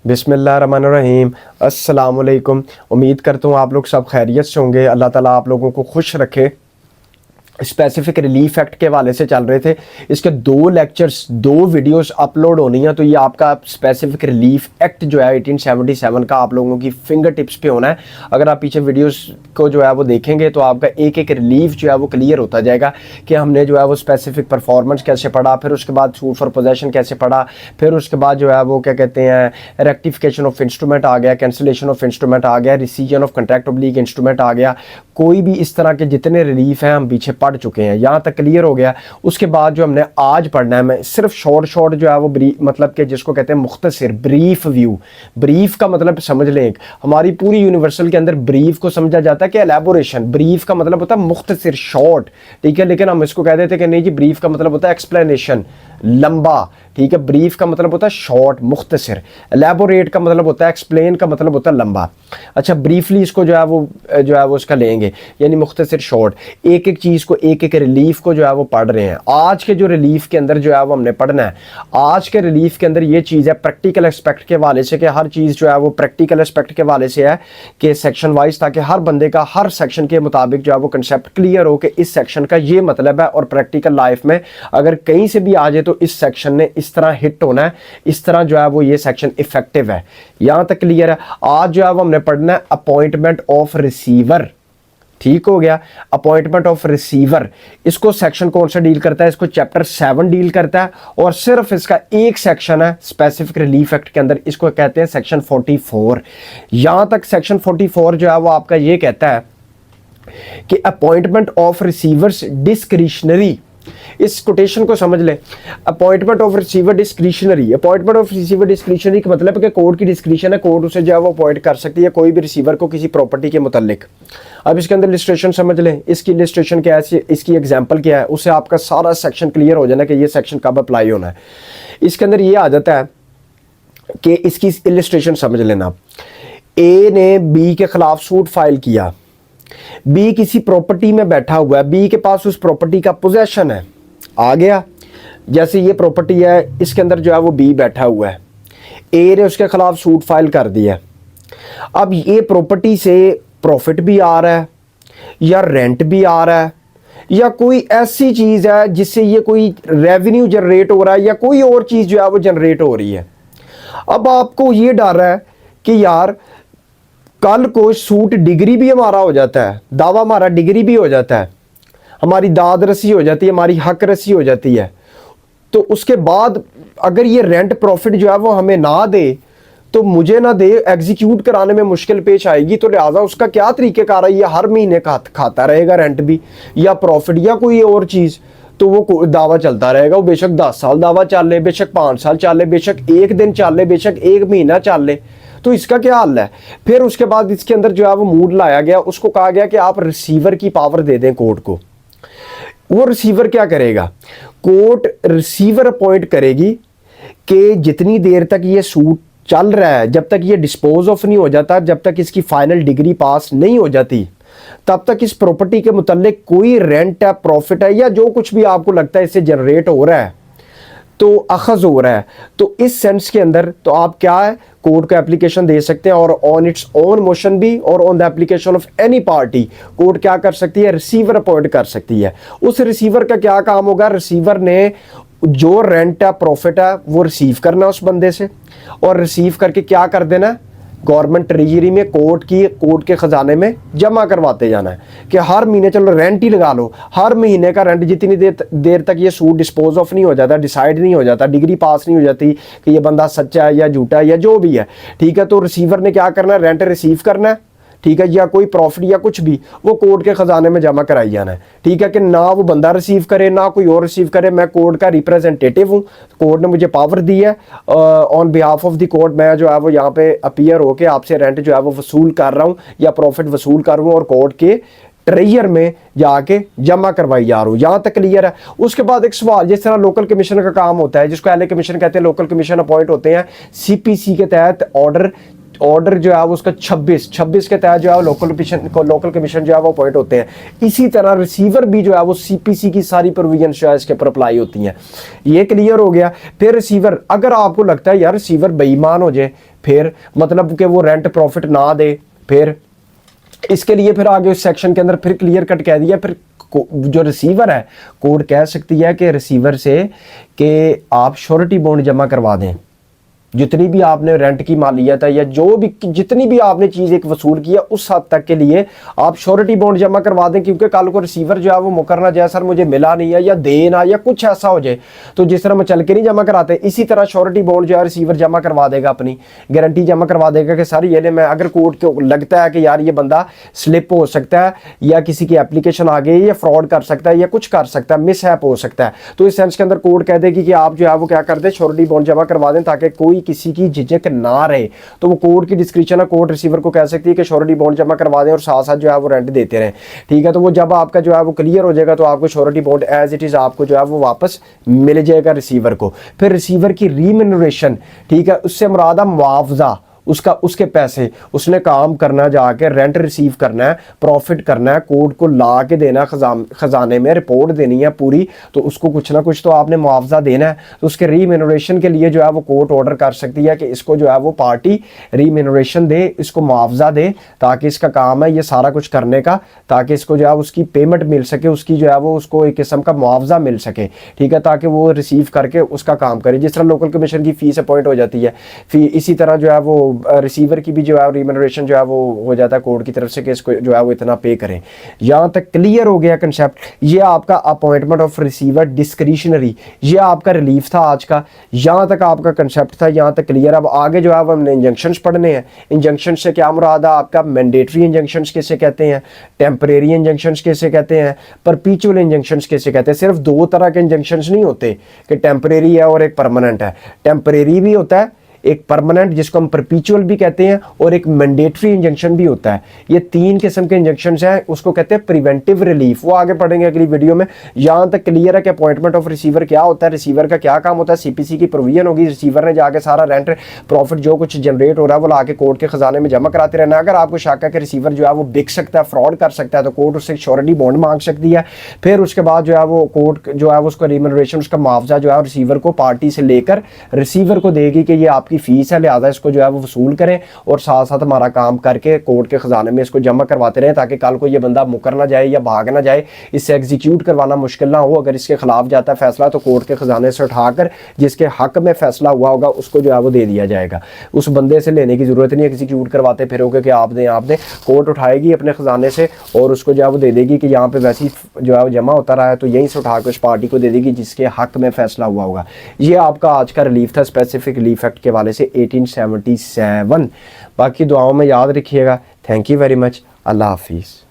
बिस्मिल्लाहिर्रहमानिर्रहीम। अस्सलाम वालेकुम। उम्मीद करता हूँ आप लोग सब खैरियत से होंगे। अल्लाह ताला आप लोगों को खुश रखे। स्पेसिफिक रिलीफ एक्ट के हवाले से चल रहे थे। इसके 2 लेक्चर्स 2 वीडियोस अपलोड होनी है। तो ये आपका स्पेसिफिक रिलीफ एक्ट जो है 1877 का आप लोगों की फिंगर टिप्स पे होना है। अगर आप पीछे वीडियोस को जो है वो देखेंगे तो आपका एक एक रिलीफ जो है वो क्लियर होता जाएगा कि हमने जो है वो स्पेसिफिक परफॉर्मेंस कैसे पढ़ा, फिर उसके बाद सूट फॉर पोजेशन कैसे पढ़ा, फिर उसके बाद जो है वो क्या कहते हैं रेक्टिफिकेशन ऑफ इंस्ट्रूमेंट आ गया, कैंसिलेशन ऑफ इंस्ट्रूमेंट आ गया, रिसीजन ऑफ कंट्रैक्ट ऑब्लिक इंस्ट्रूमेंट आ गया। कोई भी इस तरह के जितने रिलीफ हैं हम पीछे पढ़ चुके हैं, यहाँ तक क्लियर हो गया। उसके बाद जो हमने आज पढ़ना है, मैं सिर्फ शॉर्ट जो है वो मतलब कि जिसको कहते हैं मुख्तसर ब्रीफ व्यू। ब्रीफ का मतलब समझ लें, हमारी पूरी यूनिवर्सल के अंदर ब्रीफ को समझा जाता है कि एलैबोरेशन। ब्रीफ का मतलब होता है मुख्तसर, शॉर्ट, ठीक है। लेकिन हम इसको कह देते हैं कि नहीं जी, ब्रीफ का मतलब होता है एक्सप्लेनेशन, लंबा, ठीक है। ब्रीफ का मतलब होता है शॉर्ट, मुख्तसर। एलैबोरेट का मतलब होता है एक्सप्लेन का मतलब होता है लंबा। अच्छा, ब्रीफली इसको जो है वो उसका लेंगे, यानी मुख्तसर, शॉर्ट। एक एक चीज़ को, एक एक रिलीफ को जो है वो पढ़ रहे हैं। आज के जो रिलीफ के अंदर जो है वो हमने पढ़ना है, आज के रिलीफ के अंदर ये चीज़ है प्रैक्टिकल एस्पेक्ट के हवाले से, कि हर चीज़ जो है वो प्रैक्टिकल एस्पेक्ट के हवाले से है कि सेक्शन वाइज, ताकि हर बंदे का हर सेक्शन के मुताबिक जो है वो कंसेप्ट क्लियर हो कि इस सेक्शन का ये मतलब है। और प्रैक्टिकल लाइफ में अगर कहीं से भी आ जाए तो इस सेक्शन ने इस तरह हिट होना है, इस तरह जो है वो ये सेक्शन इफेक्टिव है। यहां तक क्लियर है। आज जो है वो हमने पढ़ना है अपॉइंटमेंट ऑफ रिसीवर, ठीक हो गया। अपॉइंटमेंट ऑफ रिसीवर, इसको सेक्शन कौन सा डील करता है? इसको चैप्टर 7 डील करता है, और सिर्फ इसका एक सेक्शन है स्पेसिफिक रिलीफ एक्ट के अंदर, इसको कहते हैं सेक्शन 44। यहां तक सेक्शन 44 जो है वो आपका ये कहता है कि अपॉइंटमेंट ऑफ रिसीवर्स डिस्क्रिशनरी। इस कोटेशन को समझ ले, appointment of receiver discretionary. Appointment of receiver discretionary का मतलब है कि कोर्ट की डिस्क्रिशन है, कोर्ट उसे जो है वो अपॉइंट कर सकती है कोई भी रिसीवर को किसी प्रॉपर्टी के मुतालिक। अब इसके अंदर इलिस्ट्रेशन समझ लें, इसकी इलिस्ट्रेशन क्या है, इसकी एग्जांपल क्या है, उससे आपका सारा सेक्शन क्लियर हो जाना कि ये सेक्शन कब अप्लाई होना है। इसके अंदर ये आ जाता है कि इसकी इलिस्ट्रेशन समझ लेना। ए ने बी के खिलाफ सूट फाइल किया, बी किसी प्रॉपर्टी में बैठा हुआ है, बी के पास उस प्रॉपर्टी का पोजेशन है, आ गया। जैसे ये प्रॉपर्टी है, इसके अंदर जो है वो बी बैठा हुआ है, ए ने उसके खिलाफ सूट फाइल कर दिया। अब ये प्रॉपर्टी से प्रॉफिट भी आ रहा है, या रेंट भी आ रहा है, या कोई ऐसी चीज है जिससे ये कोई रेवेन्यू जनरेट हो रहा है, या कोई और चीज जो है वो जनरेट हो रही है। अब आपको ये डर है कि यार कल को सूट डिग्री भी हमारा हो जाता है, दावा हमारा डिग्री भी हो जाता है, हमारी दाद रसी हो जाती है, हमारी हक रसी हो जाती है, तो उसके बाद अगर ये रेंट प्रॉफिट जो है वो हमें ना दे, तो मुझे ना दे, एग्जीक्यूट कराने में मुश्किल पेश आएगी। तो लिहाजा उसका क्या तरीक़ेकार है, ये हर महीने खाता रहेगा रेंट भी या प्रॉफिट या कोई और चीज़, तो वो दावा चलता रहेगा। वो बेशक 10 साल दावा चल ले, बेशक 5 साल चल ले, बेशक 1 दिन चल ले, बेशक 1 महीना चल ले, तो इसका क्या हल है? फिर उसके बाद इसके अंदर जो है वो मूड लाया गया, उसको कहा गया कि आप रिसीवर की पावर दे दें कोर्ट को। वो रिसीवर क्या करेगा? कोर्ट रिसीवर अपॉइंट करेगी कि जितनी देर तक ये सूट चल रहा है, जब तक ये डिस्पोज ऑफ नहीं हो जाता, जब तक इसकी फाइनल डिग्री पास नहीं हो जाती, तब तक इस प्रॉपर्टी के मुतालिक कोई रेंट है, प्रॉफिट है, या जो कुछ भी आपको लगता है इससे जनरेट हो रहा है, तो अखज हो रहा है। तो इस सेंस के अंदर तो आप क्या है, कोर्ट को एप्लीकेशन दे सकते हैं, और ऑन इट्स ओन मोशन भी, और on the application of any party court क्या कर सकती है, रिसीवर अपॉइंट कर सकती है। उस रिसीवर का क्या काम होगा? रिसीवर ने जो रेंट है, प्रॉफिट है, वो रिसीव करना उस बंदे से, और रिसीव करके क्या कर देना, गवर्नमेंट ट्रेजरी में, कोर्ट के खजाने में जमा करवाते जाना है कि हर महीने, चलो रेंट ही लगा लो, हर महीने का रेंट जितनी देर तक ये सूट डिस्पोज ऑफ नहीं हो जाता, डिसाइड नहीं हो जाता, डिग्री पास नहीं हो जाती कि ये बंदा सच्चा है या झूठा है या जो भी है, ठीक है। तो रिसीवर ने क्या करना है, रेंट रिसीव करना है, ठीक है, या कोई प्रॉफिट या कुछ भी, वो कोर्ट के खजाने में जमा कराई जाना है, ठीक है। कि ना वो बंदा रिसीव करे, ना कोई और रिसीव करे, मैं कोर्ट का रिप्रेजेंटेटिव हूँ, कोर्ट ने मुझे पावर दी है, on behalf of the court मैं जो है वो यहाँ पे अपीयर होके आपसे रेंट जो है वो वसूल कर रहा हूँ, या प्रॉफिट वसूल कर रहा हूँ, और कोर्ट के ट्रेजर में जाके जमा करवाई जा रहा हूँ। यहाँ तक क्लियर है। उसके बाद एक सवाल, जिस तरह लोकल कमीशन का काम होता है, जिसको एलए कमीशन कहते हैं, लोकल कमीशन अपॉइंट होते हैं सीपीसी के तहत, ऑर्डर ऑर्डर जो है वो उसका 26 के तहत जो है लोकल कमीशन जो है वो अपॉइंट होते हैं। इसी तरह रिसीवर भी जो है वो सीपीसी की सारी प्रोविजन जो है इसके ऊपर अप्लाई होती हैं। ये क्लियर हो गया। फिर रिसीवर, अगर आपको लगता है यार रिसीवर बेईमान हो जाए, फिर मतलब कि वो रेंट प्रॉफिट ना दे, फिर इसके लिए फिर आगे उस सेक्शन के अंदर फिर क्लियर कट कह दिया, फिर जो रिसीवर है कोर्ट कह सकती है कि रिसीवर से कि आप श्योरिटी बॉन्ड जमा करवा दें, जितनी भी आपने रेंट की मालियत है या जो भी जितनी भी आपने चीज़ एक वसूल किया उस हद तक के लिए आप श्योरिटी बॉन्ड जमा करवा दें, क्योंकि कल को रिसीवर जो है वो मुकरना जाए सर मुझे मिला नहीं है या देना या कुछ ऐसा हो जाए, तो जिस तरह मचल के नहीं जमा कराते इसी तरह श्योरिटी बॉन्ड जो है रिसीवर जमा करवा देगा, अपनी गारंटी जमा करवा देगा कि सर ये ले मैं, अगर कोर्ट को लगता है कि यार ये बंदा स्लिप हो सकता है या किसी की एप्लीकेशन आ गई या फ्रॉड कर सकता है या कुछ कर सकता है, मिस हैप हो सकता है, तो इस सेंस के अंदर कोर्ट कह देगी कि आप जो है वो क्या कर दें श्योरिटी बॉन्ड जमा करवा दें ताकि कोई किसी की झिझक ना रहे। तो वो कोर्ट की डिस्क्रिप्शन है, कोर्ट रिसीवर को कह सकती है कि श्योरिटी बॉन्ड जमा करवा दें और साथ साथ जो है वो रेंट देते रहें। ठीक है, तो वो जब आपका जो है वो क्लियर हो जाएगा तो आपको surety bond as it is आपको जो है वो वापस मिल जाएगा रिसीवर को। फिर रिसीवर की रीमिनरेशन, ठीक है, उससे मुरादा मुआवजा, उसका उसके पैसे, उसने काम करना, जाके रेंट रिसीव करना है, प्रॉफिट करना है, कोर्ट को ला के देना, खजाने में रिपोर्ट देनी है पूरी, तो उसको कुछ ना कुछ तो आपने मुआवजा देना है। तो उसके रीमिनरेशन के लिए जो है वो कोर्ट ऑर्डर कर सकती है कि इसको जो है वो पार्टी रीमिनरेशन दे, इसको मुआवजा दे, ताकि इसका काम है ये सारा कुछ करने का, ताकि इसको जो है उसकी पेमेंट मिल सके, उसकी जो है वो उसको एक किस्म का मुआवजा मिल सके। ठीक है, ताकि वो रिसीव करके उसका काम करे, जिस तरह लोकल कमीशन की फीस अपॉइंट हो जाती है, इसी तरह जो है वो रिसीवर की भी जो है रिमनरेशन जो है वो हो जाता है कोर्ट की तरफ से कि इसको जो है वो इतना पे करें। यहाँ तक क्लियर हो गया कंसेप्ट। ये आपका अपॉइंटमेंट ऑफ रिसीवर डिस्क्रिशनरी, ये आपका रिलीफ था आज का, यहाँ तक आपका कंसेप्ट था, यहाँ तक क्लियर। अब आगे जो है वो हमने इंजंक्शंस पढ़ने हैं। इंजंक्शन से क्या मुराद है आपका, मैंडेटरी इंजंक्शंस कैसे कहते हैं, टेम्परेरी इंजंक्शंस कैसे कहते हैं, परपीचुअल इंजंक्शंस कैसे कहते हैं। सिर्फ दो तरह के इंजंक्शंस नहीं होते कि टेम्परेरी है और एक परमानेंट है, टेम्परेरी भी होता है, एक परमानेंट जिसको हम परपीचुअल भी कहते हैं, और एक मैंडेटरी इंजेक्शन भी होता है। ये तीन किस्म के इंजेक्शंस हैं, उसको कहते हैं प्रिवेंटिव रिलीफ, वो आगे पढ़ेंगे अगली वीडियो में। यहाँ तक क्लियर है कि अपॉइंटमेंट ऑफ रिसीवर क्या होता है, रिसीवर का क्या काम होता है। सीपीसी की प्रोविजन होगी, रिसीवर ने जाके सारा रेंट प्रॉफिट जो कुछ जनरेट हो रहा है वो लाके कोर्ट के खजाने में जमा कराते रहना। अगर आपको शक है कि रिसीवर जो है वो बिक सकता है, फ्रॉड कर सकता है, तो कोर्ट उससे श्योरिटी बॉन्ड मांग सकती है। फिर उसके बाद जो है वो कोर्ट जो है वो उसका रिमनरेशन, उसका मुआवजा जो है रिसीवर को पार्टी से लेकर रिसीवर को देगी कि ये आपकी फीस है, लिहाजा इसको जो है वो वसूल करें और साथ साथ हमारा काम करके कोर्ट के खजाने में इसको जमा करवाते रहें, ताकि कल को ये बंदा मुकर ना जाए या भाग ना जाए, इससे एग्जीक्यूट करवाना मुश्किल ना हो। अगर इसके खिलाफ जाता है फैसला तो कोर्ट के खजाने से उठाकर जिसके हक में फैसला हुआ होगा उसको जो है वो दे दिया जाएगा। उस बंदे से लेने की जरूरत नहीं, एग्जीक्यूट करवाते फिरोगे कि आप दें आप दें, कोर्ट उठाएगी अपने खजाने से और उसको जो है वो दे देगी कि यहाँ पे वैसी जो है वो जमा होता रहा है, तो यहीं से उठा के उस पार्टी को दे देगी जिसके हक में फैसला हुआ होगा। ये आपका आज का रिलीफ था स्पेसिफिक रिलीफ एक्ट के हवाले से 1877। बाकी दुआओं में याद रखिएगा। Thank you very much. अल्लाह हाफिज़।